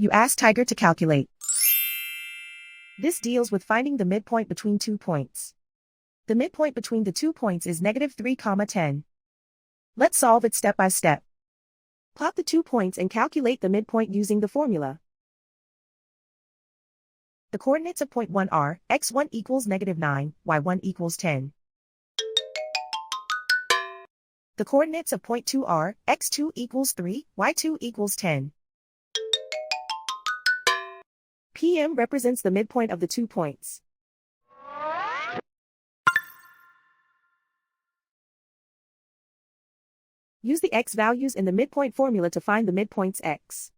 You ask Tiger to calculate. This deals with finding the midpoint between 2 points. The midpoint between the 2 points is -3, 10. Let's solve it step by step. Plot the 2 points and calculate the midpoint using the formula. The coordinates of point 1 are x1 equals -9, y1 equals 10. The coordinates of point 2 are x2 equals 3, y2 equals 10. PM represents the midpoint of the 2 points. Use the x values in the midpoint formula to find the midpoints x.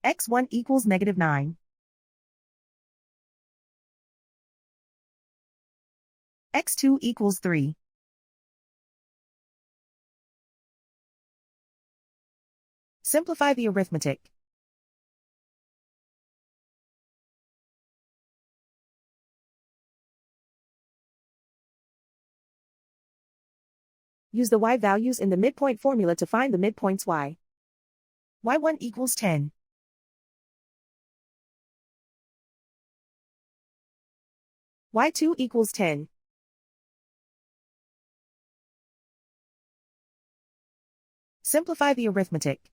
x1 equals -9. x2 equals 3. Simplify the arithmetic. Use the y values in the midpoint formula to find the midpoints y. y1 equals 10. y2 equals 10. Simplify the arithmetic.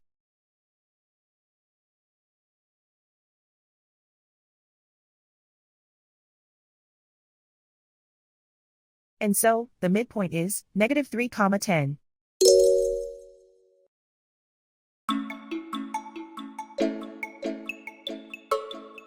And so, the midpoint is -3, 10.